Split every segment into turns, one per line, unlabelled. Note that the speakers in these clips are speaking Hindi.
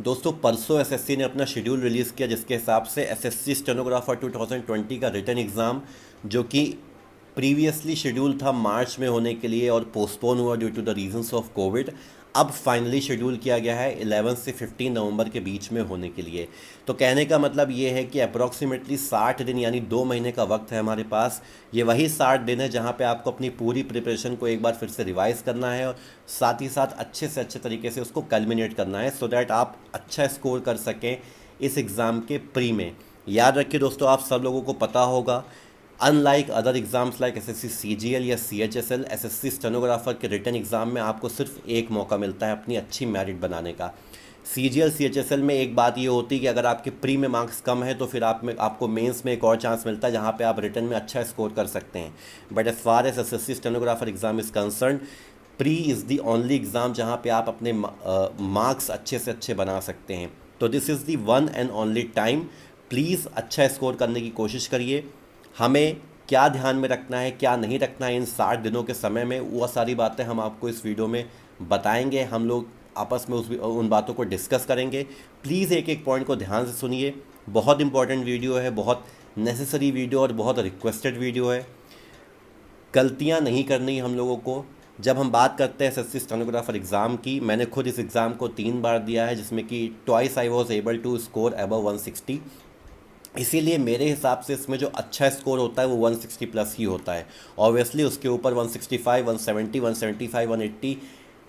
दोस्तों परसों एसएससी ने अपना शेड्यूल रिलीज़ किया जिसके हिसाब से एसएससी स्टेनोग्राफर 2020 का रिटन एग्ज़ाम जो कि प्रीवियसली शेड्यूल था मार्च में होने के लिए और पोस्टपोन हुआ due to the reasons of covid, अब फाइनली शेड्यूल किया गया है 11 से 15 नवंबर के बीच में होने के लिए। तो कहने का मतलब ये है कि अप्रॉक्सीमेटली 60 दिन यानी 2 महीने का वक्त है हमारे पास। ये वही 60 दिन है जहाँ पे आपको अपनी पूरी प्रिपरेशन को एक बार फिर से रिवाइज़ करना है और साथ ही साथ अच्छे से अच्छे तरीके से उसको कल्मिनेट करना है सो दैट आप अच्छा स्कोर कर सकें इस एग्ज़ाम के प्री में। याद रखिए दोस्तों, आप सब लोगों को पता होगा, unlike other exams like SSC CGL या सीएचएसएल, एसएससी स्टेनोग्राफर के रिटन एग्ज़ाम में आपको सिर्फ एक मौका मिलता है अपनी अच्छी मेरिट बनाने का। सीजीएल सीएचएसएल में एक बात ये होती है कि अगर आपके प्री में मार्क्स कम है तो फिर आपको मेंस में एक और चांस मिलता है जहाँ पे आप रिटन में अच्छा स्कोर कर सकते हैं। But as far as SSC stenographer exam is concern, pre is the only exam जहाँ पे आप अपने मार्क्स अच्छे से अच्छे बना सकते हैं। तो this is the one and only time. Please अच्छा स्कोर करने की कोशिश करिए। हमें क्या ध्यान में रखना है, क्या नहीं रखना है इन 60 दिनों के समय में, वो सारी बातें हम आपको इस वीडियो में बताएंगे। हम लोग आपस में उन बातों को डिस्कस करेंगे। प्लीज़ एक एक पॉइंट को ध्यान से सुनिए। बहुत इंपॉर्टेंट वीडियो है, बहुत नेसेसरी वीडियो और बहुत रिक्वेस्टेड वीडियो है। गलतियां नहीं करनी हम लोगों को। जब हम बात करते हैं एसएससी स्टेनोग्राफर एग्ज़ाम की, मैंने खुद इस एग्ज़ाम को 3 बार दिया है जिसमें कि twice I was able to score above 160। इसीलिए मेरे हिसाब से इसमें जो अच्छा स्कोर होता है वो 160 प्लस ही होता है। ऑब्वियसली उसके ऊपर 165, 170, 175, 180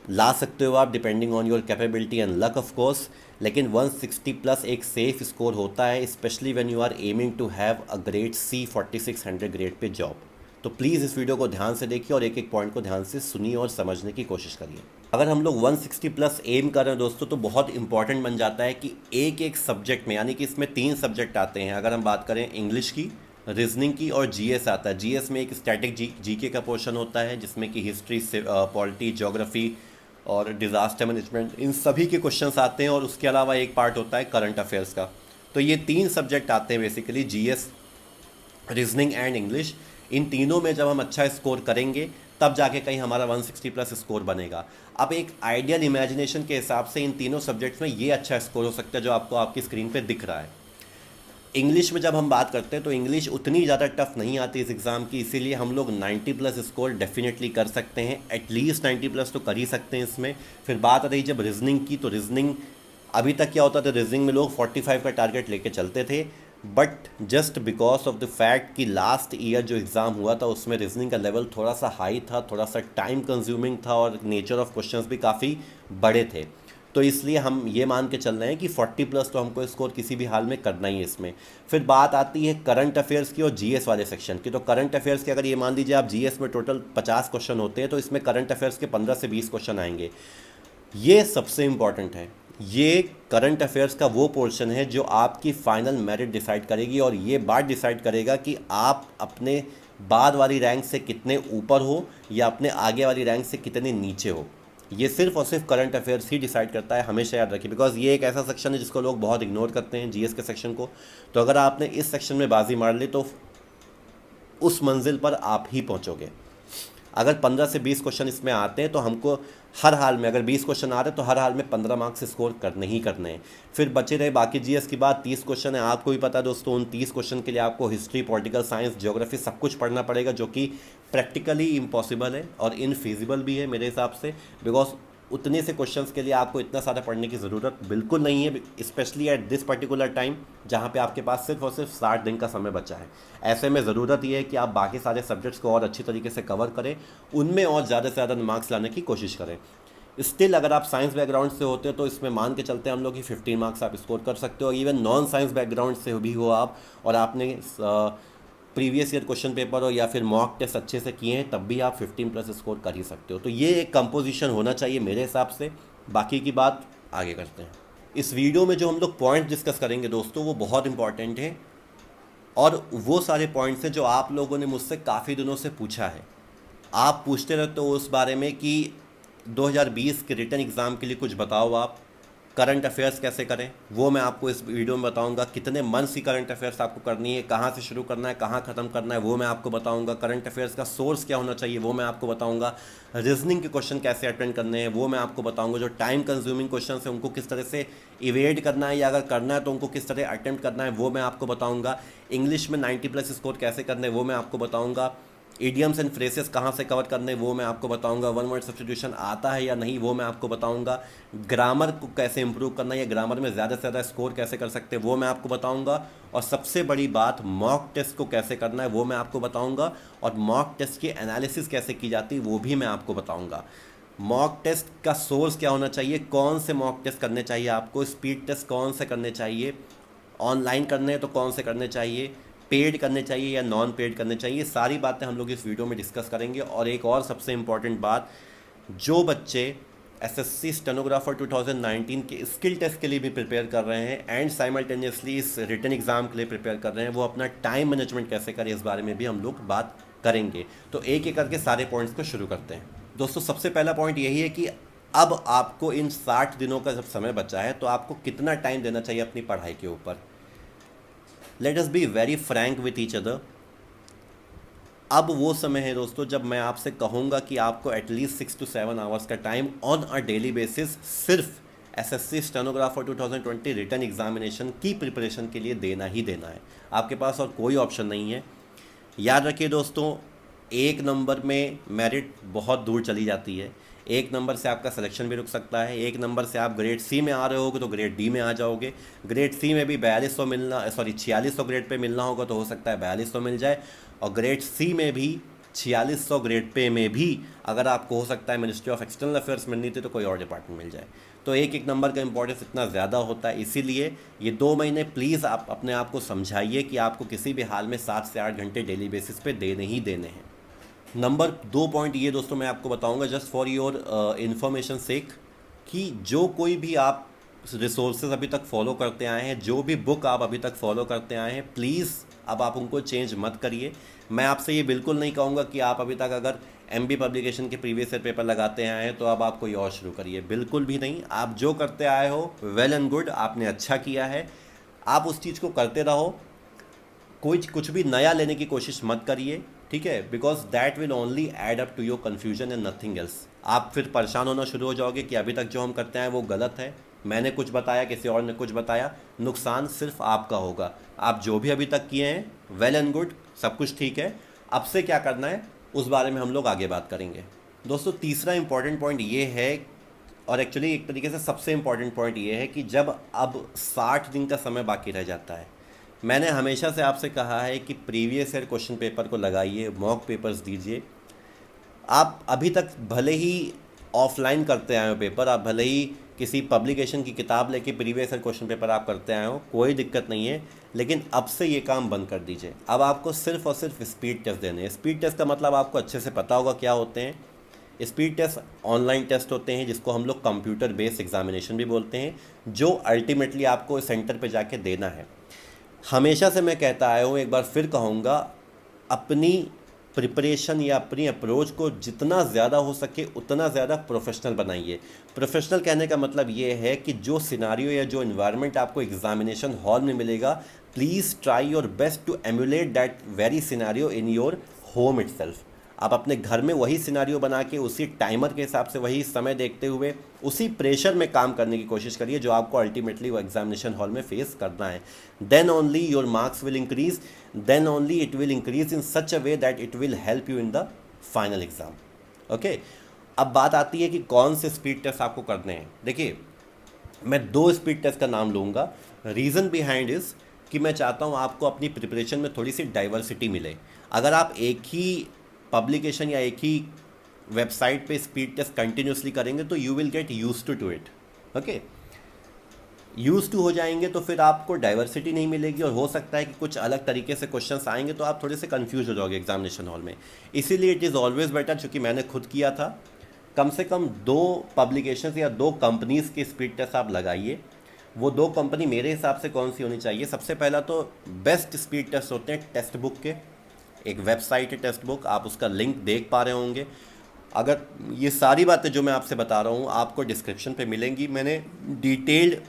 ला सकते हो आप depending on your capability and luck of course, लेकिन 160 प्लस एक सेफ स्कोर होता है, specially when you are aiming to have a grade C 4600 grade pay job. तो प्लीज़ इस वीडियो को ध्यान से देखिए और एक एक पॉइंट को ध्यान से सुनिए और समझने की कोशिश करिए। अगर हम लोग 160 प्लस एम कर रहे हैं दोस्तों तो बहुत इंपॉर्टेंट बन जाता है कि एक एक सब्जेक्ट में, यानी कि इसमें 3 सब्जेक्ट आते हैं। अगर हम बात करें इंग्लिश की, रीजनिंग की और जीएस आता है। जीएस में एक स्टैटिक जीके का पोर्शन होता है जिसमें कि हिस्ट्री से पॉलिटी, ज्योग्राफी और डिज़ास्टर मैनेजमेंट, इन सभी के क्वेश्चंस आते हैं। और उसके अलावा एक पार्ट होता है करंट अफेयर्स का। तो ये 3 सब्जेक्ट आते हैं basically, GS, reasoning and English. इन तीनों में जब हम अच्छा स्कोर करेंगे तब जाके कहीं हमारा 160 प्लस स्कोर बनेगा। अब एक आइडियल इमेजिनेशन के हिसाब से इन तीनों सब्जेक्ट्स में ये अच्छा स्कोर हो सकता है जो आपको आपकी स्क्रीन पे दिख रहा है। इंग्लिश में जब हम बात करते हैं तो इंग्लिश उतनी ज़्यादा टफ नहीं आती इस एग्ज़ाम की, इसीलिए हम लोग 90 प्लस स्कोर डेफिनेटली कर सकते हैं। एटलीस्ट 90 प्लस तो कर ही सकते हैं इसमें। फिर बात आ रही जब रीजनिंग की, तो रीजनिंग अभी तक क्या होता था, रीजनिंग में लोग 45 का टारगेट लेके चलते थे। But just because of the fact कि लास्ट ईयर जो एग्ज़ाम हुआ था उसमें रीजनिंग का लेवल थोड़ा सा हाई था, थोड़ा सा टाइम कंज्यूमिंग था और नेचर ऑफ क्वेश्चंस भी काफ़ी बड़े थे। तो इसलिए हम ये मान के चल रहे हैं कि 40 प्लस तो हमको स्कोर किसी भी हाल में करना ही है इसमें। फिर बात आती है करंट अफेयर्स की और जीएस वाले सेक्शन की। तो करंट अफेयर्स के अगर ये मान लीजिए आप जीएस में टोटल 50 क्वेश्चन होते हैं तो इसमें करंट अफेयर्स के 15 से 20 क्वेश्चन आएंगे। ये सबसे इम्पॉर्टेंट है। ये करंट अफेयर्स का वो पोर्शन है जो आपकी फाइनल मेरिट डिसाइड करेगी और ये बात डिसाइड करेगा कि आप अपने बाद वाली रैंक से कितने ऊपर हो या अपने आगे वाली रैंक से कितने नीचे हो। ये सिर्फ और सिर्फ करंट अफेयर्स ही डिसाइड करता है, हमेशा याद रखिए। बिकॉज ये एक ऐसा सेक्शन है जिसको लोग बहुत इग्नोर करते हैं, जीएस के सेक्शन को। तो अगर आपने इस सेक्शन में बाजी मार ली तो उस मंजिल पर आप ही पहुंचोगे। अगर 15 से 20 क्वेश्चन इसमें आते हैं तो हमको हर हाल में, अगर 20 क्वेश्चन आ रहे हैं तो हर हाल में 15 मार्क्स स्कोर करने ही करने हैं। फिर बचे रहे बाकी जीएस की बात, 30 क्वेश्चन है। आपको भी पता है दोस्तों, उन 30 क्वेश्चन के लिए आपको हिस्ट्री, पॉलिटिकल साइंस, ज्योग्राफी सब कुछ पढ़ना पड़ेगा, जो कि प्रैक्टिकली इम्पॉसिबल है और इनफीजिबल भी है मेरे हिसाब से। बिकॉज उतने से क्वेश्चंस के लिए आपको इतना सारा पढ़ने की ज़रूरत बिल्कुल नहीं है, specially at this particular time जहाँ पे आपके पास सिर्फ और सिर्फ 60 दिन का समय बचा है। ऐसे में ज़रूरत ये है कि आप बाकी सारे सब्जेक्ट्स को और अच्छी तरीके से कवर करें, उनमें और ज़्यादा से ज़्यादा मार्क्स लाने की कोशिश करें। स्टिल अगर आप साइंस बैकग्राउंड से होते हो तो इसमें मान के चलते हैं हम लोग कि 15 मार्क्स आप स्कोर कर सकते हो। इवन नॉन साइंस बैकग्राउंड से भी हो आप और आपने प्रीवियस ईयर क्वेश्चन पेपर हो या फिर मॉक टेस्ट अच्छे से किए हैं, तब भी आप 15 प्लस स्कोर कर ही सकते हो। तो ये एक कंपोजिशन होना चाहिए मेरे हिसाब से। बाकी की बात आगे करते हैं। इस वीडियो में जो हम लोग पॉइंट डिस्कस करेंगे दोस्तों वो बहुत इंपॉर्टेंट है और वो सारे पॉइंट्स हैं जो आप लोगों ने मुझसे काफ़ी दिनों से पूछा है। आप पूछते रहते हो उस बारे में कि 2020 के रिटन एग्ज़ाम के लिए कुछ बताओ आप, करंट अफेयर्स कैसे करें वो मैं आपको इस वीडियो में बताऊंगा। कितने मंथ्स की करंट अफेयर्स आपको करनी है, कहाँ से शुरू करना है, कहाँ ख़त्म करना है, वो मैं आपको बताऊंगा। करंट अफेयर्स का सोर्स क्या होना चाहिए वो मैं आपको बताऊंगा। रीजनिंग के क्वेश्चन कैसे अटेंड करने हैं वो मैं आपको बताऊंगा। जो टाइम कंज्यूमिंग क्वेश्चन है उनको किस तरह से इवेड करना है, या अगर करना है तो उनको किस तरह अटेम्प्ट करना है वो मैं आपको बताऊँगा। इंग्लिश में 90+ स्कोर कैसे करने वो मैं आपको बताऊँगा। इडियम्स एंड फ्रेसेस कहाँ से कवर करने वो मैं आपको बताऊंगा। वन वर्ड सब्स्टिट्यूशन आता है या नहीं वो मैं आपको बताऊंगा। ग्रामर को कैसे इंप्रूव करना है या ग्रामर में ज़्यादा से ज़्यादा स्कोर कैसे कर सकते हैं वो मैं आपको बताऊंगा। और सबसे बड़ी बात, मॉक टेस्ट को कैसे करना है वो मैं आपको बताऊंगा। और मॉक टेस्ट की एनालिसिस कैसे की जाती है वो भी मैं आपको बताऊंगा। मॉक टेस्ट का सोर्स क्या होना चाहिए, कौन से मॉक टेस्ट करने चाहिए आपको, स्पीड टेस्ट कौन से करने चाहिए, ऑनलाइन करने हैं तो कौन से करने चाहिए, पेड करने चाहिए या नॉन पेड करने चाहिए, सारी बातें हम लोग इस वीडियो में डिस्कस करेंगे। और एक और सबसे इम्पॉर्टेंट बात, जो बच्चे एसएससी स्टेनोग्राफर 2019 के स्किल टेस्ट के लिए भी प्रिपेयर कर रहे हैं एंड साइमल्टेनियसली इस रिटन एग्ज़ाम के लिए प्रिपेयर कर रहे हैं, वो अपना टाइम मैनेजमेंट कैसे करें इस बारे में भी हम लोग बात करेंगे। तो एक एक करके सारे पॉइंट्स को शुरू करते हैं। दोस्तों सबसे पहला पॉइंट यही है कि अब आपको इन 60 दिनों का जब समय बचा है तो आपको कितना टाइम देना चाहिए अपनी पढ़ाई के ऊपर। Let us be very Frank with each other. अब वो समय है दोस्तों जब मैं आपसे कहूँगा कि आपको एटलीस्ट 6 to 7 आवर्स का time on a daily basis सिर्फ एसएससी स्टेनोग्राफर 2020 रिटन एग्जामिनेशन की प्रिपरेशन के लिए देना ही देना है। आपके पास और कोई ऑप्शन नहीं है। याद रखिए दोस्तों, एक नंबर में मेरिट बहुत दूर चली जाती है। एक नंबर से आपका सिलेक्शन भी रुक सकता है। एक नंबर से आप ग्रेड सी में आ रहे होगे तो ग्रेड डी में आ जाओगे। ग्रेड सी में भी 4200 मिलना, 4600 ग्रेड पे मिलना होगा तो हो सकता है 4200 मिल जाए। और ग्रेड सी में भी 4600 ग्रेड पे में भी अगर आपको हो सकता है मिनिस्ट्री ऑफ एक्सटर्नल अफेयर्स मिलनी थी तो कोई और डिपार्टमेंट मिल जाए। तो एक एक नंबर का इंपॉर्टेंस इतना ज़्यादा होता है, इसीलिए ये 2 महीने प्लीज़ आप अपने आप को समझाइए कि आपको किसी भी हाल में 7 से 8 घंटे डेली बेसिस पे देने ही देने हैं। नंबर 2 पॉइंट ये दोस्तों मैं आपको बताऊंगा जस्ट फॉर योर इन्फॉर्मेशन सेक, कि जो कोई भी आप रिसोर्सेज अभी तक फॉलो करते आए हैं, जो भी बुक आप अभी तक फॉलो करते आए हैं, प्लीज़ अब आप उनको चेंज मत करिए। मैं आपसे ये बिल्कुल नहीं कहूँगा कि आप अभी तक अगर एमबी पब्लिकेशन के प्रीवियस ईयर पेपर लगाते आए हैं तो अब आप कोई और शुरू करिए, बिल्कुल भी नहीं। आप जो करते आए हो वेल एंड गुड, आपने अच्छा किया है, आप उस चीज़ को करते रहो। कोई कुछ भी नया लेने की कोशिश मत करिए, ठीक है, because that will only add up to your confusion and nothing else. आप फिर परेशान होना शुरू हो जाओगे कि अभी तक जो हम करते हैं वो गलत है, मैंने कुछ बताया, किसी और ने कुछ बताया, नुकसान सिर्फ आपका होगा। आप जो भी अभी तक किए हैं वेल एंड गुड, सब कुछ ठीक है, अब से क्या करना है उस बारे में हम लोग आगे बात करेंगे। दोस्तों तीसरा इंपॉर्टेंट पॉइंट ये है, और एक्चुअली एक तरीके से सबसे इम्पॉर्टेंट पॉइंट ये है कि जब अब 60 दिन का समय बाकी रह जाता है, मैंने हमेशा से आपसे कहा है कि प्रीवियस ईयर क्वेश्चन पेपर को लगाइए, मॉक पेपर्स दीजिए। आप अभी तक भले ही ऑफलाइन करते आए हो पेपर, आप भले ही किसी पब्लिकेशन की किताब लेके प्रीवियस ईयर क्वेश्चन पेपर आप करते आए हो, कोई दिक्कत नहीं है, लेकिन अब से ये काम बंद कर दीजिए। अब आपको सिर्फ और सिर्फ स्पीड टेस्ट देने हैं। स्पीड टेस्ट का मतलब आपको अच्छे से पता होगा क्या होते हैं। स्पीड टेस्ट ऑनलाइन टेस्ट होते हैं जिसको हम लोग कंप्यूटर बेस्ड एग्जामिनेशन भी बोलते हैं, जो अल्टीमेटली आपको सेंटर पे जाके देना है। हमेशा से मैं कहता आया हूँ, एक बार फिर कहूँगा, अपनी प्रिपरेशन या अपनी अप्रोच को जितना ज़्यादा हो सके उतना ज़्यादा प्रोफेशनल बनाइए। प्रोफेशनल कहने का मतलब ये है कि जो सिनारियो या जो इन्वायरमेंट आपको एग्जामिनेशन हॉल में मिलेगा, please try your best to emulate that very scenario in your home itself. आप अपने घर में वही सिनारियो बना के उसी टाइमर के हिसाब से वही समय देखते हुए उसी प्रेशर में काम करने की कोशिश करिए जो आपको अल्टीमेटली वो एग्जामिनेशन हॉल में फेस करना है। Then only your marks will increase, then only it will increase in such a way that it will help you in the final exam. Okay, अब बात आती है कि कौन से स्पीड टेस्ट आपको करने हैं। देखिए, मैं 2 स्पीड टेस्ट का नाम लूँगा। रीज़न बिहाइंड इज़ कि मैं चाहता हूँ आपको अपनी प्रिपरेशन में थोड़ी सी डाइवर्सिटी मिले। अगर आप एक ही पब्लिकेशन या एक ही वेबसाइट पे स्पीड टेस्ट कंटिन्यूसली करेंगे तो you will get use to it. Okay, use to हो जाएंगे तो फिर आपको डाइवर्सिटी नहीं मिलेगी और हो सकता है कि कुछ अलग तरीके से क्वेश्चंस आएंगे तो आप थोड़े से कंफ्यूज हो जाओगे एग्जामिनेशन हॉल में। इसीलिए इट इज़ ऑलवेज बेटर, चूँकि मैंने खुद किया था, कम से कम 2 पब्लिकेशंस या 2 कंपनीज़ के स्पीड टेस्ट आप लगाइए। वो 2 कंपनी मेरे हिसाब से कौन सी होनी चाहिए? सबसे पहला तो बेस्ट स्पीड टेस्ट होते हैं टेक्स्ट बुक के। एक वेबसाइट है टेक्स्ट बुक, आप उसका लिंक देख पा रहे होंगे। अगर ये सारी बातें जो मैं आपसे बता रहा हूँ आपको डिस्क्रिप्शन पे मिलेंगी, मैंने डिटेल्ड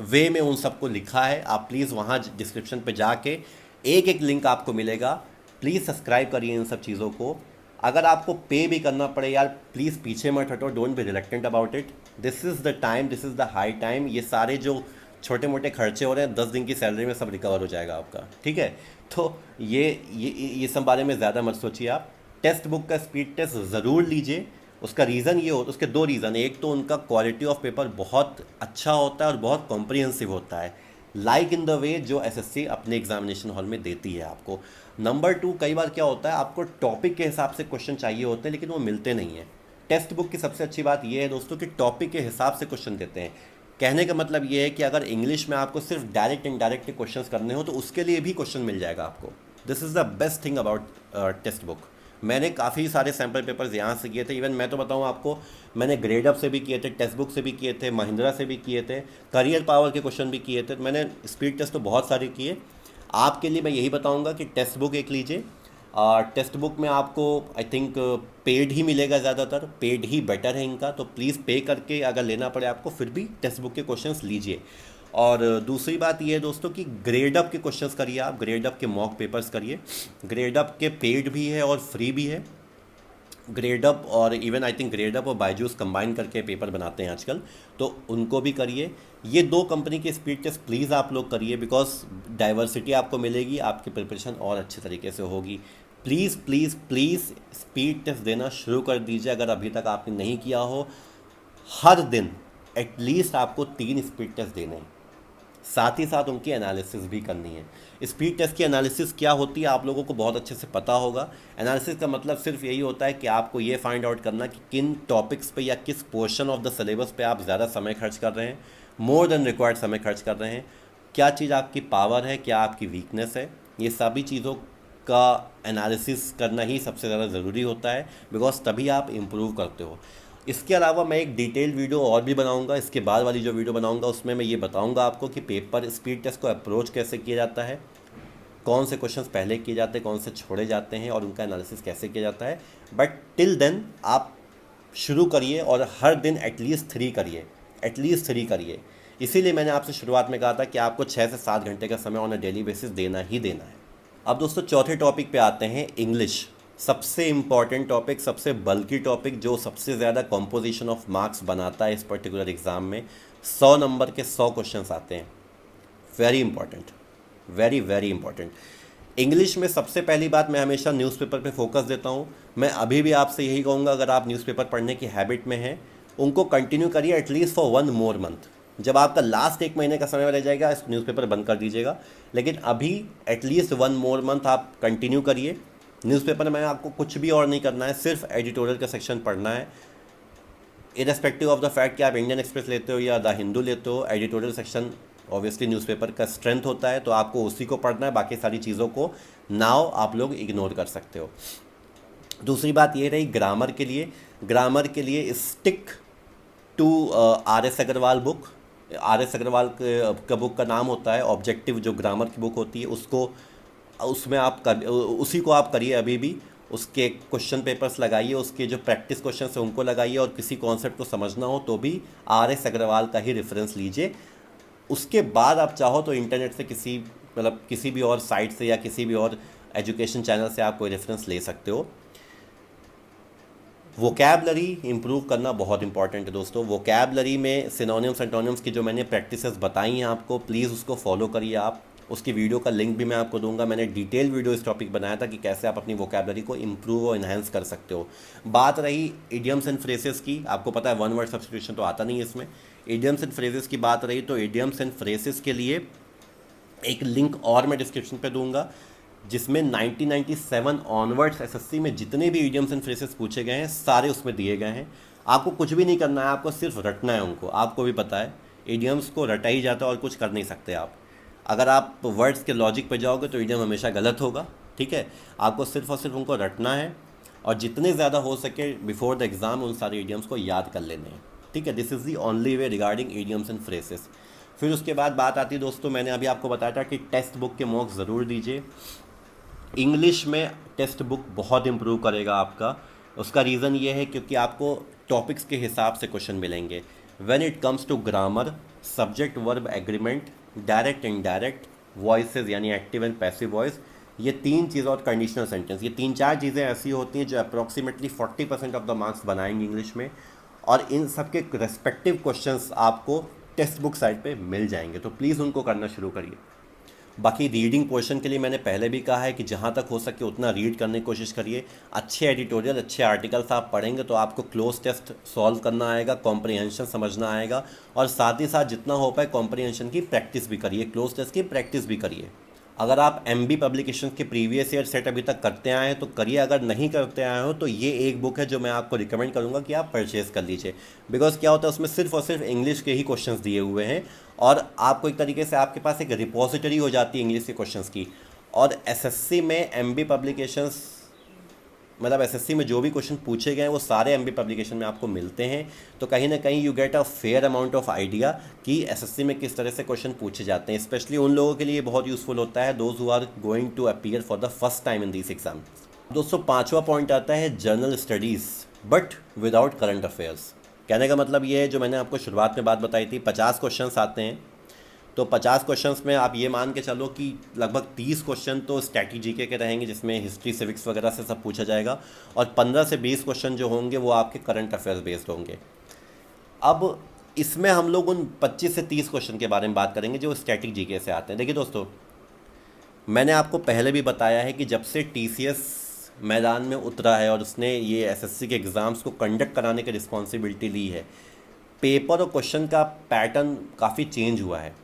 वे में उन सबको लिखा है। आप प्लीज़ वहाँ डिस्क्रिप्शन पे जाके एक एक लिंक आपको मिलेगा, प्लीज़ सब्सक्राइब करिए इन सब चीज़ों को। अगर आपको पे भी करना पड़े यार, प्लीज़ पीछे मत हटो, don't be reluctant about it. This is the time, this is the high time. ये सारे जो छोटे मोटे खर्चे हो रहे हैं 10 दिन की सैलरी में सब रिकवर हो जाएगा आपका, ठीक है। तो ये सब बारे में ज़्यादा मत सोचिए आप। टेक्स्ट बुक का स्पीड टेस्ट ज़रूर लीजिए। उसका रीज़न ये हो, उसके दो रीज़न है। एक तो उनका क्वालिटी ऑफ पेपर बहुत अच्छा होता है और बहुत कॉम्प्रिहेंसिव होता है, लाइक इन द वे जो एसएससी अपने एग्जामिनेशन हॉल में देती है आपको। नंबर टू, कई बार क्या होता है आपको टॉपिक के हिसाब से क्वेश्चन चाहिए होते हैं लेकिन वो मिलते नहीं हैं। टेक्स्ट बुक की सबसे अच्छी बात ये है दोस्तों कि टॉपिक के हिसाब से क्वेश्चन देते हैं। कहने का मतलब ये है कि अगर इंग्लिश में आपको सिर्फ डायरेक्ट इनडायरेक्ट क्वेश्चन करने हो तो उसके लिए भी क्वेश्चन मिल जाएगा आपको। This is the best thing about text book. मैंने काफ़ी सारे सैम्पल पेपर्स यहाँ से किए थे। इवन मैं तो बताऊँ आपको, मैंने ग्रेड अप से भी किए थे, टेक्स्ट बुक से भी किए थे, महिंद्रा से भी किए थे, करियर पावर के क्वेश्चन भी किए थे। मैंने स्पीड टेस्ट तो बहुत सारे किए। आपके लिए मैं यही बताऊंगा कि टेक्स्ट बुक एक लीजिए। टेक्स्ट बुक में आपको आई थिंक पेड ही मिलेगा, ज़्यादातर पेड ही बेटर है इनका, तो प्लीज़ पे करके अगर लेना पड़े आपको फिर भी टेक्स्ट बुक के क्वेश्चंस लीजिए। और दूसरी बात ये है दोस्तों कि ग्रेड अप के क्वेश्चंस करिए आप, ग्रेड अप के मॉक पेपर्स करिए। ग्रेड अप के पेड भी है और फ्री भी है। ग्रेड अप और even I think grade up और बायजूस कंबाइन करके पेपर बनाते हैं आजकल, तो उनको भी करिए। ये दो कंपनी के स्पीड टेस्ट प्लीज़ आप लोग करिए, बिकॉज डाइवर्सिटी आपको मिलेगी, आपकी प्रिपरेशन और अच्छे तरीके से होगी। Please please please speed test देना शुरू कर दीजिए अगर अभी तक आपने नहीं किया हो। हर दिन एटलीस्ट आपको 3 स्पीड टेस्ट देने हैं, साथ ही साथ उनकी एनालिसिस भी करनी है। स्पीड टेस्ट की एनालिसिस क्या होती है आप लोगों को बहुत अच्छे से पता होगा। एनालिसिस का मतलब सिर्फ यही होता है कि आपको ये फाइंड आउट करना कि किन टॉपिक्स पे या किस पोर्शन ऑफ द सिलेबस पे आप ज़्यादा समय खर्च कर रहे हैं, मोर देन रिक्वायर्ड समय खर्च कर रहे हैं, क्या चीज़ आपकी पावर है, क्या आपकी वीकनेस है। ये सभी चीज़ों का एनालिसिस करना ही सबसे ज़्यादा ज़रूरी होता है, बिकॉज तभी आप इम्प्रूव करते हो। इसके अलावा मैं एक डिटेल वीडियो और भी बनाऊंगा। इसके बाद वाली जो वीडियो बनाऊंगा उसमें मैं ये बताऊंगा आपको कि पेपर स्पीड टेस्ट को अप्रोच कैसे किया जाता है, कौन से क्वेश्चंस पहले किए जाते हैं, कौन से छोड़े जाते हैं और उनका एनालिसिस कैसे किया जाता है। बट टिल देन आप शुरू करिए और हर दिन एटलीस्ट 3 करिए, एटलीस्ट 3 करिए। इसीलिए मैंने आपसे शुरुआत में कहा था कि आपको 6 से 7 घंटे का समय ऑन अ डेली बेसिस देना ही देना है। अब दोस्तों चौथे टॉपिक पे आते हैं, इंग्लिश। सबसे इम्पॉर्टेंट टॉपिक, सबसे बल्कि टॉपिक, जो सबसे ज़्यादा कॉम्पोजिशन ऑफ मार्क्स बनाता है इस पर्टिकुलर एग्ज़ाम में। 100 नंबर के 100 क्वेश्चंस आते हैं। Very important, very very important. English में सबसे पहली बात, मैं हमेशा न्यूज़पेपर पे फोकस देता हूँ। मैं अभी भी आपसे यही कहूँगा, अगर आप न्यूज़पेपर पढ़ने की हैबिट में हैं उनको कंटिन्यू करिए एटलीस्ट फॉर 1 मोर मंथ। जब आपका लास्ट 1 महीने का समय रह जाएगा इस न्यूज़पेपर बंद कर दीजिएगा, लेकिन अभी एटलीस्ट 1 मोर मंथ आप कंटिन्यू करिए। न्यूज़पेपर में आपको कुछ भी और नहीं करना है, सिर्फ एडिटोरियल का सेक्शन पढ़ना है। इरेस्पेक्टिव ऑफ द फैक्ट कि आप इंडियन एक्सप्रेस लेते हो या द हिंदू लेते हो, एडिटोरियल सेक्शन ऑब्वियसली न्यूज़पेपर का स्ट्रेंथ होता है, तो आपको उसी को पढ़ना है। बाकी सारी चीज़ों को नाउ आप लोग इग्नोर कर सकते हो। दूसरी बात ये रही ग्रामर के लिए। ग्रामर के लिए stick to RS Agarwal book. RS Agarwal का बुक का नाम होता है ऑब्जेक्टिव, जो ग्रामर की बुक होती है उसको, उसमें आप उसी को आप करिए अभी भी। उसके क्वेश्चन पेपर्स लगाइए, उसके जो प्रैक्टिस क्वेश्चन है उनको लगाइए, और किसी कॉन्सेप्ट को समझना हो तो भी RS अग्रवाल का ही रेफरेंस लीजिए। उसके बाद आप चाहो तो इंटरनेट से किसी भी और साइट से या किसी भी और एजुकेशन चैनल से आप कोई रेफरेंस ले सकते हो। वोकैबलरी इंप्रूव करना बहुत इंपॉर्टेंट है दोस्तों। वोकैबलरी में सिनोनिम्स एंटोनिम्स की जो मैंने प्रैक्टिसेस बताई हैं आपको, प्लीज़ उसको फॉलो करिए आप। उसकी वीडियो का लिंक भी मैं आपको दूंगा। मैंने डिटेल वीडियो इस टॉपिक बनाया था कि कैसे आप अपनी वोकैबलरी को इम्प्रूव और इन्हांस कर सकते हो। बात रही इडियम्स एंड फ्रेजेस की, आपको पता है 1 वर्ड सब्स्टिट्यूशन तो आता नहीं है इसमें। इडियम्स एंड फ्रेजेस की बात रही तो इडियम्स एंड फ्रेजेस के लिए एक लिंक और मैं डिस्क्रिप्शन पे दूंगा, जिसमें 1997 ऑनवर्ड्स एसएससी में जितने भी इडियम्स एंड फ्रेजेस पूछे गए हैं सारे उसमें दिए गए हैं। आपको कुछ भी नहीं करना है, आपको सिर्फ रटना है उनको। आपको भी पता है इडियम्स को रटा ही जाता है और कुछ कर नहीं सकते आप। अगर आप वर्ड्स के लॉजिक पे जाओगे तो इडियम हमेशा गलत होगा, ठीक है। आपको सिर्फ और सिर्फ उनको रटना है और जितने ज़्यादा हो सके बिफोर द एग्ज़ाम उन सारे इडियम्स को याद कर लेने हैं, ठीक है। This is the only way regarding idioms and phrases. फिर उसके बाद बात आती है दोस्तों, मैंने अभी आपको बताया था कि टेक्स्ट बुक के मॉक ज़रूर दीजिए। इंग्लिश में टेक्स्ट बुक बहुत इम्प्रूव करेगा आपका। उसका रीज़न ये है क्योंकि आपको टॉपिक्स के हिसाब से क्वेश्चन मिलेंगे। When it comes to grammar, subject verb agreement, direct indirect, voices यानी एक्टिव एंड पैसिव वॉइस, ये तीन चीज़ और कंडीशनल सेंटेंस, ये तीन चार चीज़ें ऐसी होती हैं जो अप्रॉक्सीमेटली 40% ऑफ द मार्क्स बनाएंगे इंग्लिश में, और इन सब के रेस्पेक्टिव क्वेश्चंस आपको टेक्स्ट बुक साइट पे मिल जाएंगे। तो प्लीज़ उनको करना शुरू करिए। बाकी रीडिंग पोर्शन के लिए मैंने पहले भी कहा है कि जहाँ तक हो सके उतना रीड करने की कोशिश करिए। अच्छे एडिटोरियल, अच्छे आर्टिकल्स आप पढ़ेंगे तो आपको क्लोज टेस्ट सॉल्व करना आएगा, कॉम्प्रिहेंशन समझना आएगा, और साथ ही साथ जितना हो पाए कॉम्प्रिहेंशन की प्रैक्टिस भी करिए, क्लोज टेस्ट की प्रैक्टिस भी करिए। अगर आप MB पब्लिकेशन के प्रीवियस ईयर सेट अभी तक करते आए हैं तो करिए, अगर नहीं करते आए हो तो ये एक बुक है जो मैं आपको रिकमेंड करूँगा कि आप परचेज़ कर लीजिए। बिकॉज क्या होता है उसमें सिर्फ और सिर्फ इंग्लिश के ही क्वेश्चंस दिए हुए हैं, और आपको एक तरीके से आपके पास एक रिपोजिटरी हो जाती है इंग्लिश के क्वेश्चंस की। और SSC में MB पब्लिकेशंस, मतलब SSC में जो भी क्वेश्चन पूछे गए हैं वो सारे MB पब्लिकेशन में आपको मिलते हैं। तो कहीं ना कहीं you get a fair amount of idea कि SSC में किस तरह से क्वेश्चन पूछे जाते हैं। स्पेशली उन लोगों के लिए बहुत यूज़फुल होता है, those who are going to appear for the first time in this exam. दोस्तों, पाँचवा पॉइंट आता है general studies but without current affairs. कहने का मतलब ये है, जो मैंने आपको शुरुआत में बात बताई थी, 50 क्वेश्चन आते हैं, तो 50 क्वेश्चंस में आप ये मान के चलो कि लगभग 30 क्वेश्चन तो स्टैटिक जीके के रहेंगे जिसमें हिस्ट्री सिविक्स वगैरह से सब पूछा जाएगा, और 15 से 20 क्वेश्चन जो होंगे वो आपके करंट अफेयर्स बेस्ड होंगे। अब इसमें हम लोग उन 25 से 30 क्वेश्चन के बारे में बात करेंगे जो स्टैटिक जीके से आते हैं। देखिए दोस्तों, मैंने आपको पहले भी बताया है कि जब से TCS मैदान में उतरा है और उसने ये SSC के एग्ज़ाम्स को कंडक्ट कराने की रिस्पॉन्सिबिलिटी ली है, पेपर और क्वेश्चन का पैटर्न काफ़ी चेंज हुआ है।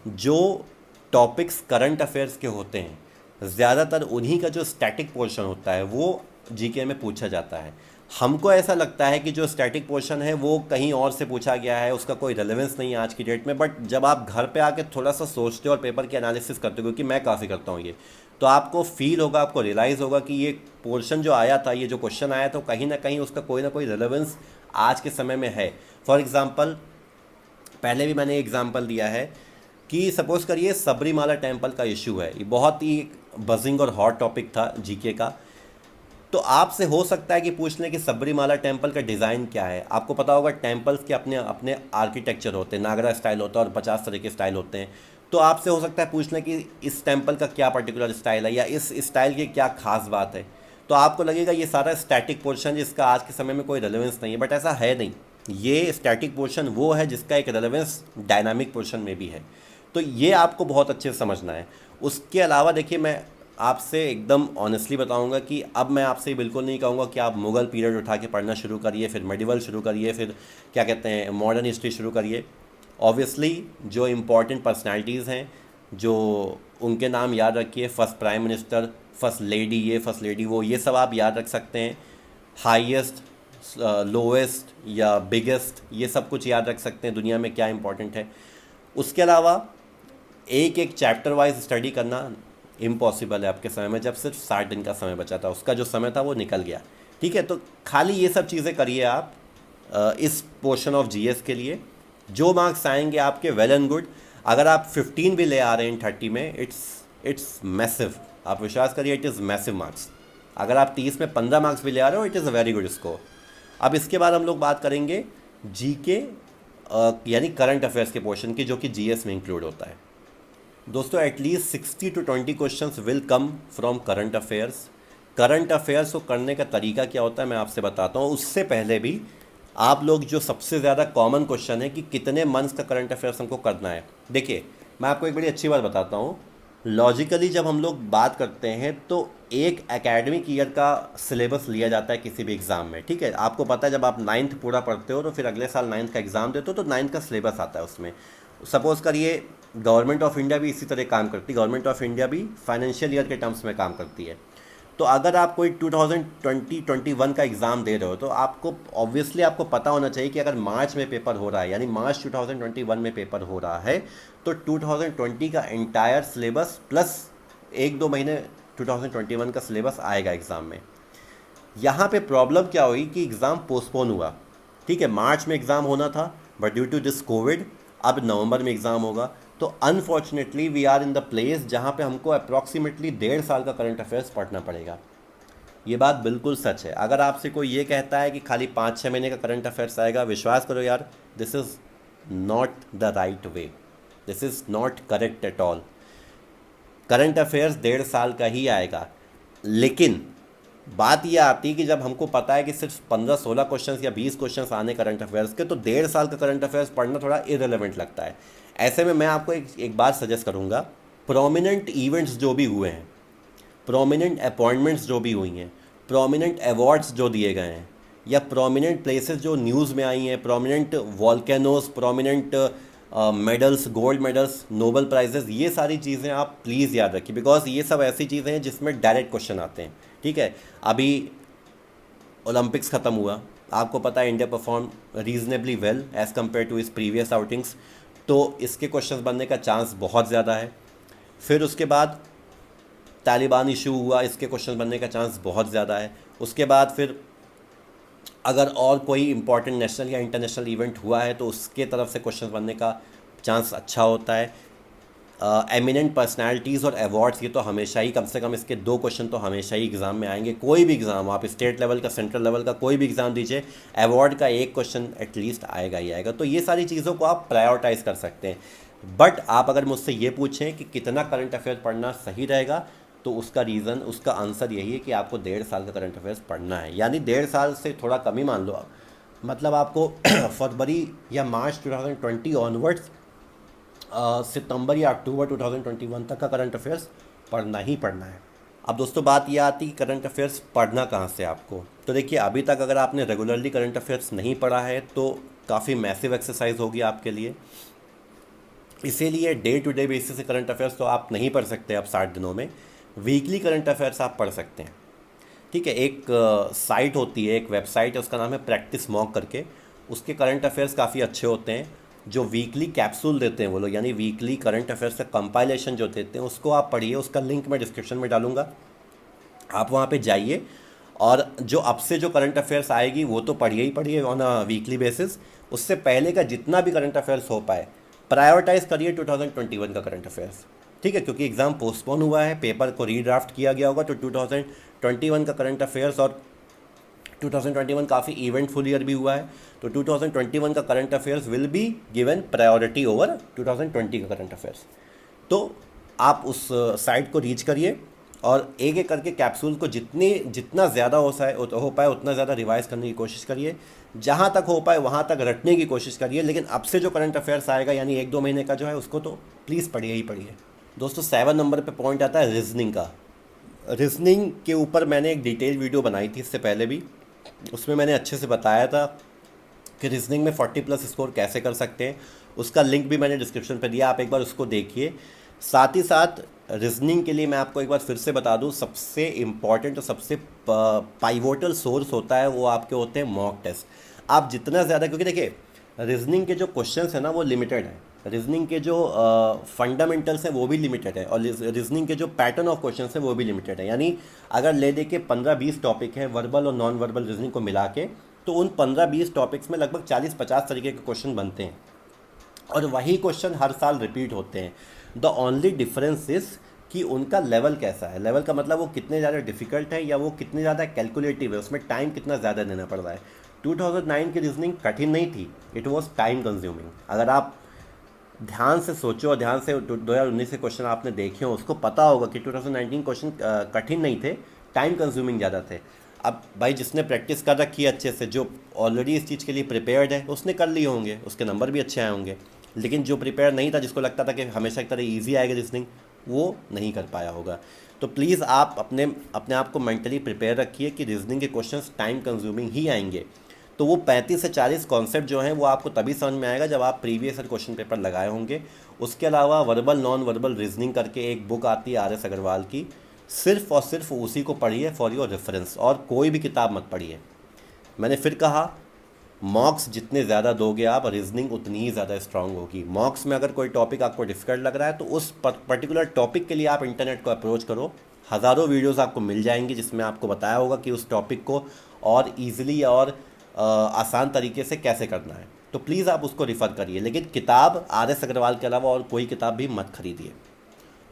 जो टॉपिक्स करंट अफेयर्स के होते हैं, ज़्यादातर उन्हीं का जो स्टैटिक पोर्शन होता है वो जीके में पूछा जाता है। हमको ऐसा लगता है कि जो स्टैटिक पोर्शन है वो कहीं और से पूछा गया है, उसका कोई रेलेवेंस नहीं है आज की डेट में, बट जब आप घर पे आके थोड़ा सा सोचते हो और पेपर की एनालिसिस करते हो, क्योंकि मैं काफ़ी करता हूँ ये, तो आपको फील होगा, आपको रियलाइज़ होगा कि ये पोर्शन जो आया था, ये जो क्वेश्चन आया था, कहीं ना कहीं उसका कोई ना कोई रेलेवेंस आज के समय में है। फॉर एग्ज़ाम्पल, पहले भी मैंने एग्जाम्पल दिया है कि सपोज़ करिए सबरीमाला टेम्पल का इशू है, ये बहुत ही बजिंग और हॉट टॉपिक था जीके का। तो आपसे हो सकता है कि पूछ लें कि सबरीमाला टेम्पल का डिज़ाइन क्या है। आपको पता होगा टेम्पल्स के अपने अपने आर्किटेक्चर होते हैं, नागरा स्टाइल होता है और 50 तरह के स्टाइल होते हैं। तो आपसे हो सकता है पूछ लें कि इस टेम्पल का क्या पर्टिकुलर स्टाइल है या इस स्टाइल की क्या खास बात है। तो आपको लगेगा ये सारा स्टैटिक पोर्शन जिसका आज के समय में कोई रेलेवेंस नहीं है, बट ऐसा है नहीं। ये स्टैटिक पोर्शन वो है जिसका एक रेलेवेंस डायनामिक पोर्शन में भी है। तो ये आपको बहुत अच्छे से समझना है। उसके अलावा देखिए, मैं आपसे एकदम ऑनेस्टली बताऊंगा कि अब मैं आपसे बिल्कुल नहीं कहूँगा कि आप मुग़ल पीरियड उठा के पढ़ना शुरू करिए, फिर मेडिवल शुरू करिए, फिर क्या कहते हैं मॉडर्न हिस्ट्री शुरू करिए। ऑब्वियसली जो इम्पॉर्टेंट पर्सनालिटीज़ हैं, जो उनके नाम याद रखिए, first prime minister, first lady ये, फर्स्ट लेडी वो, ये सब आप याद रख सकते हैं। हाईएस्ट, लोएस्ट या बिगेस्ट, ये सब कुछ याद रख सकते हैं दुनिया में क्या इंपॉर्टेंट है। उसके अलावा एक एक चैप्टर वाइज स्टडी करना इम्पॉसिबल है आपके समय में, जब सिर्फ 60 दिन का समय बचा था, उसका जो समय था वो निकल गया। ठीक है, तो खाली ये सब चीज़ें करिए आप इस पोर्शन ऑफ जीएस के लिए। जो मार्क्स आएंगे आपके वेल एंड गुड। अगर आप 15 भी ले आ रहे हैं 30 में, इट्स मैसिव। आप विश्वास करिए, इट इज़ मैसिव मार्क्स। अगर आप 30 में 15 मार्क्स भी ले आ रहे हो, it is a very good score. अब इसके बाद हम लोग बात करेंगे जीके यानी करंट अफेयर्स के पोर्शन की, जो कि जीएस में इंक्लूड होता है। दोस्तों, at least 60 to 20 questions will come from current affairs. Current affairs को करने का तरीका क्या होता है मैं आपसे बताता हूँ। उससे पहले भी आप लोग, जो सबसे ज़्यादा कॉमन क्वेश्चन है कि कितने मंथ्स का करंट अफेयर्स हमको करना है, देखिए मैं आपको एक बड़ी अच्छी बात बताता हूँ। लॉजिकली जब हम लोग बात करते हैं तो एक एकेडमिक ईयर का सिलेबस लिया जाता है किसी भी एग्ज़ाम में। ठीक है, आपको पता है जब आप 9th पूरा पढ़ते हो तो फिर अगले साल 9th का एग्ज़ाम देते हो तो 9th का सिलेबस आता है उसमें। सपोज़ करिए गवर्नमेंट ऑफ इंडिया भी इसी तरह काम करती है। गवर्नमेंट ऑफ इंडिया भी फाइनेंशियल ईयर के टर्म्स में काम करती है। तो अगर आप कोई 2020-21 का एग्ज़ाम दे रहे हो तो आपको ऑब्वियसली आपको पता होना चाहिए कि अगर मार्च में पेपर हो रहा है, यानी मार्च 2021 में पेपर हो रहा है, तो 2020 का एंटायर सिलेबस प्लस 1-2 महीने 2021 का सिलेबस आएगा एग्ज़ाम में। यहाँ पे प्रॉब्लम क्या हुई कि एग्ज़ाम पोस्टपोन हुआ। ठीक है, मार्च में एग्ज़ाम होना था, but due to this covid अब नवंबर में एग्ज़ाम होगा। तो unfortunately we are in the place जहाँ पे हमको अप्रॉक्सीमेटली 1.5 साल का करंट अफेयर्स पढ़ना पड़ेगा। ये बात बिल्कुल सच है। अगर आपसे कोई ये कहता है कि खाली 5-6 महीने का करंट अफेयर्स आएगा, विश्वास करो यार, this is not the right way, this is not correct at all. Current affairs 1.5 साल का ही आएगा, लेकिन बात यह आती है कि जब हमको पता है कि सिर्फ 15-16 क्वेश्चन या 20 क्वेश्चन आने करंट अफेयर्स के, तो 1.5 साल का करंट अफेयर्स पढ़ना थोड़ा इरेलीवेंट लगता है। ऐसे में मैं आपको एक बात सजेस्ट करूँगा, प्रोमिनेंट इवेंट्स जो भी हुए हैं, प्रोमिनेंट अपॉइंटमेंट्स जो भी हुई हैं, प्रोमिनेंट अवार्ड्स जो दिए गए हैं, या प्रोमिनेंट प्लेसेस जो न्यूज़ में आई हैं, prominent volcanoes, prominent medals, gold medals, Nobel prizes, ये सारी चीज़ें आप प्लीज़ याद रखिए, बिकॉज ये सब ऐसी चीज़ें हैं जिसमें डायरेक्ट क्वेश्चन आते हैं। ठीक है, अभी ओलंपिक्स ख़त्म हुआ, आपको पता है India perform reasonably well as compare to इस प्रीवियस आउटिंग्स, तो इसके क्वेश्चंस बनने का चांस बहुत ज़्यादा है। फिर उसके बाद तालिबान इशू हुआ, इसके क्वेश्चन बनने का चांस बहुत ज़्यादा है। उसके बाद फिर अगर और कोई इंपॉर्टेंट नेशनल या इंटरनेशनल इवेंट हुआ है तो उसके तरफ से क्वेश्चन बनने का चांस अच्छा होता है। एमिनेंट पर्सनालिटीज़ और अवार्ड्स, ये तो हमेशा ही, कम से कम इसके 2 क्वेश्चन तो हमेशा ही एग्ज़ाम में आएंगे। कोई भी एग्ज़ाम, आप स्टेट लेवल का, सेंट्रल लेवल का, कोई भी एग्ज़ाम दीजिए, अवार्ड का 1 क्वेश्चन एटलीस्ट आएगा ही आएगा। तो ये सारी चीज़ों को आप प्रायोरिटाइज़ कर सकते हैं। बट आप अगर मुझसे ये पूछें कि कितना करंट अफेयर पढ़ना सही रहेगा, तो उसका रीज़न, उसका आंसर यही है कि आपको 1.5 साल का करंट अफेयर्स पढ़ना है। यानी 1.5 साल से थोड़ा कम ही मान लो आप, मतलब आपको फरवरी या मार्च 2020 ऑनवर्ड्स सितंबर या अक्टूबर 2021 तक का करंट अफेयर्स पढ़ना ही पढ़ना है। अब दोस्तों बात यह आती है कि करंट अफेयर्स पढ़ना कहाँ से आपको। तो देखिए, अभी तक अगर आपने रेगुलरली करंट अफेयर्स नहीं पढ़ा है तो काफ़ी मैसिव एक्सरसाइज होगी आपके लिए। इसीलिए डे टू डे बेसिस से करंट अफेयर्स तो आप नहीं पढ़ सकते अब 60 दिनों में, वीकली करंट अफेयर्स आप पढ़ सकते हैं। ठीक है, एक साइट होती है, एक वेबसाइट है, उसका नाम है प्रैक्टिस मॉक करके, उसके करंट अफेयर्स काफ़ी अच्छे होते हैं, जो वीकली कैप्सूल देते हैं वो लोग, यानी वीकली करंट अफेयर्स का कंपाइलेशन जो देते हैं, उसको आप पढ़िए। उसका लिंक मैं डिस्क्रिप्शन में डालूंगा, आप वहाँ पे जाइए, और जो अब से जो करंट अफेयर्स आएगी वो तो पढ़िए ही पढ़िए ऑन अ वीकली बेसिस। उससे पहले का जितना भी करंट अफेयर्स हो पाए प्रायोरिटाइज करिए 2021 का करंट अफेयर्स। ठीक है, क्योंकि एग्ज़ाम पोस्टपोन हुआ है, पेपर को रीड्राफ्ट किया गया होगा, तो 2021 का करंट अफेयर्स, और 2021 काफ़ी इवेंटफुल ईयर भी हुआ है, तो 2021 का current affairs will be given priority over 2020 का करंट अफेयर्स। तो आप उस साइट को रीच करिए और एक एक करके कैप्सूल को जितना ज़्यादा हो पाए उतना ज़्यादा रिवाइज करने की कोशिश करिए, जहाँ तक हो पाए वहाँ तक रटने की कोशिश करिए। लेकिन अब से जो करंट अफेयर्स आएगा, यानी 1-2 महीने का जो है, उसको तो प्लीज़ पढ़िए ही पढ़िए। दोस्तों 7 नंबर पे पॉइंट आता है रीजनिंग का। रीजनिंग के ऊपर मैंने एक डिटेल वीडियो बनाई थी इससे पहले भी, उसमें मैंने अच्छे से बताया था कि रीजनिंग में 40+ स्कोर कैसे कर सकते हैं। उसका लिंक भी मैंने डिस्क्रिप्शन पे दिया, आप एक बार उसको देखिए। साथ ही साथ रीजनिंग के लिए मैं आपको एक बार फिर से बता दूं, सबसे इम्पॉर्टेंट और सबसे पाइवोटल सोर्स होता है वो आपके होते हैं मॉक टेस्ट। आप जितना ज़्यादा, क्योंकि देखिए रीजनिंग के जो क्वेश्चंस हैं ना वो लिमिटेड है, रीजनिंग के जो फंडामेंटल्स हैं वो भी लिमिटेड है, और रीजनिंग के जो पैटर्न ऑफ क्वेश्चंस हैं वो भी लिमिटेड है। यानी अगर ले दे के 15-20 टॉपिक है वर्बल और नॉन वर्बल रीजनिंग को मिला के, तो उन 15-20 टॉपिक्स में लगभग 40-50 तरीके के क्वेश्चन बनते हैं, और वही क्वेश्चन हर साल रिपीट होते हैं। द ओनली डिफरेंस इज़ कि उनका लेवल कैसा है। लेवल का मतलब वो कितने ज़्यादा डिफिकल्ट है या वो कितने ज़्यादा कैलकुलेटिव है, उसमें टाइम कितना ज़्यादा देना पड़ रहा है। 2009 की रीजनिंग कठिन नहीं थी, इट वॉज टाइम कंज्यूमिंग। अगर आप ध्यान से सोचो और ध्यान से 2019 के क्वेश्चन आपने देखे हो, उसको पता होगा कि 2019 क्वेश्चन कठिन नहीं थे, टाइम कंज्यूमिंग ज़्यादा थे। अब भाई जिसने प्रैक्टिस कर रखी है अच्छे से, जो ऑलरेडी इस चीज़ के लिए प्रिपेयर्ड है, उसने कर लिए होंगे, उसके नंबर भी अच्छे आए होंगे। लेकिन जो प्रिपेयर नहीं था, जिसको लगता था कि हमेशा की तरह ईजी आएगा रीजनिंग, वो नहीं कर पाया होगा। तो प्लीज़ आप अपने आप को मेंटली प्रिपेयर रखिए कि रीजनिंग के क्वेश्चंस टाइम कंज्यूमिंग ही आएंगे। तो वो 35 से 40 कॉन्सेप्ट जो हैं वो आपको तभी समझ में आएगा जब आप प्रीवियस ईयर क्वेश्चन पेपर लगाए होंगे। उसके अलावा वर्बल नॉन वर्बल रीजनिंग करके एक बुक आती है RS अग्रवाल की, सिर्फ और सिर्फ उसी को पढ़िए फॉर योर रेफरेंस, और कोई भी किताब मत पढ़िए। मैंने फिर कहा, मॉक्स जितने ज़्यादा दोगे आप, रीजनिंग उतनी ही ज़्यादा स्ट्रांग होगी। मॉक्स में अगर कोई टॉपिक आपको डिफिकल्ट लग रहा है तो उस पर्टिकुलर टॉपिक के लिए आप इंटरनेट को अप्रोच करो, हज़ारों वीडियोस आपको मिल जाएंगी जिसमें आपको बताया होगा कि उस टॉपिक को और ईजिली और आसान तरीके से कैसे करना है। तो प्लीज़ आप उसको रिफ़र करिए, लेकिन किताब RS अग्रवाल के अलावा और कोई किताब भी मत खरीदिए।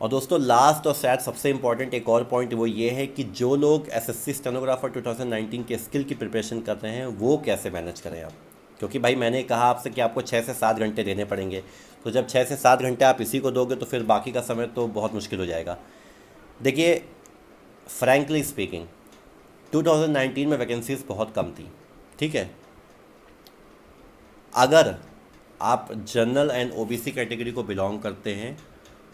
और दोस्तों लास्ट और शायद सबसे इम्पॉर्टेंट एक और पॉइंट वो ये है कि जो लोग एसएससी स्टेनोग्राफर 2019 के स्किल की प्रिपरेशन कर रहे हैं वो कैसे मैनेज करें आप, क्योंकि भाई मैंने कहा आपसे कि आपको 6 से 7 घंटे देने पड़ेंगे, तो जब 6 से 7 घंटे आप इसी को दोगे तो फिर बाकी का समय तो बहुत मुश्किल हो जाएगा। देखिए फ्रैंकली स्पीकिंग 2019 में वैकेंसीज बहुत कम थी, ठीक है। अगर आप जनरल एंड ओबीसी कैटेगरी को बिलोंग करते हैं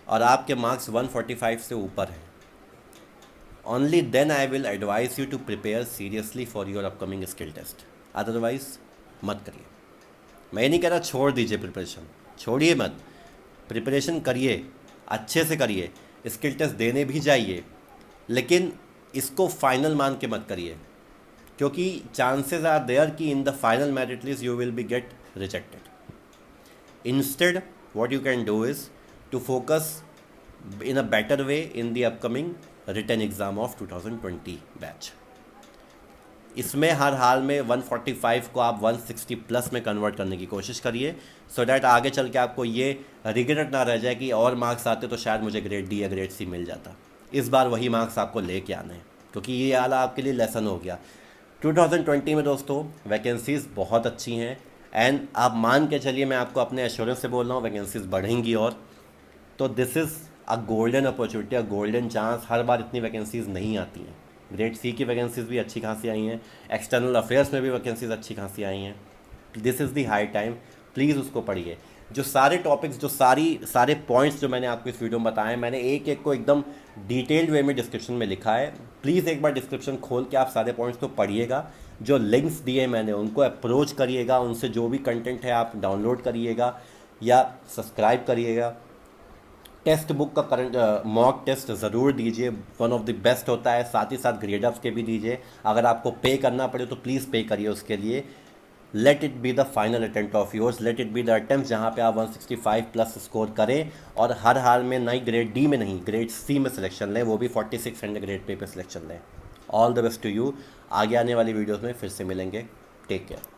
और आपके मार्क्स 145 से ऊपर हैं, only then I will advise you to prepare seriously for your upcoming skill test, otherwise मत करिए। मैं ये नहीं कह रहा छोड़ दीजिए प्रिपरेशन, छोड़िए मत, प्रिपरेशन करिए, अच्छे से करिए, स्किल टेस्ट देने भी जाइए, लेकिन इसको फाइनल मान के मत करिए, क्योंकि चांसेस आर देयर कि इन the final merit list you will be get rejected. Instead what you can do is to focus in a better way in the upcoming written exam of 2020 batch. इसमें हर हाल में 145 को आप 160 प्लस में कन्वर्ट करने की कोशिश करिए, सो डैट आगे चल के आपको ये रिग्रेट ना रह जाए कि और मार्क्स आते तो शायद मुझे ग्रेड डी या ग्रेड सी मिल जाता। इस बार वही मार्क्स आपको लेके आने हैं, क्योंकि ये वाला आपके लिए लेसन हो गया। 2020 में दोस्तों वैकेंसीज़ बहुत अच्छी हैं, एंड आप मान के चलिए, मैं आपको अपने एश्योरेंस से बोल रहा हूँ, वैकेंसीज़ बढ़ेंगी। और तो this is a golden opportunity, a golden chance. हर बार इतनी वैकेंसीज़ नहीं आती हैं। ग्रेड सी की वैकेंसीज़ भी अच्छी खासी आई हैं, एक्सटर्नल अफेयर्स में भी वैकेंसीज़ अच्छी खासी आई हैं। This is the high time, please उसको पढ़िए। जो सारे टॉपिक्स, जो सारे पॉइंट्स जो मैंने आपको इस वीडियो में बताए, मैंने एक एक को एकदम डिटेल्ड वे में डिस्क्रिप्शन में लिखा है। प्लीज़ एक बार डिस्क्रिप्शन खोल के आप सारे पॉइंट्स को पढ़िएगा। जो लिंक्स दिए मैंने उनको अप्रोच करिएगा, उनसे जो भी कंटेंट है आप डाउनलोड करिएगा या सब्सक्राइब करिएगा। टेक्स्ट बुक का करंट मॉक टेस्ट ज़रूर दीजिए, वन ऑफ द बेस्ट होता है। साथ ही साथ ग्रेड अप्स के भी दीजिए। अगर आपको पे करना पड़े तो प्लीज़ पे करिए उसके लिए। Let it be the final attempt of yours, let it be the attempt जहाँ पे आप 165 प्लस स्कोर करें, और हर हाल में नई ग्रेड डी में नहीं, ग्रेड सी में सिलेक्शन लें, वो भी 4600 ग्रेड पे सिलेक्शन लें। All the best to you. आगे आने वाली वीडियोज़ में फिर से मिलेंगे। Take care.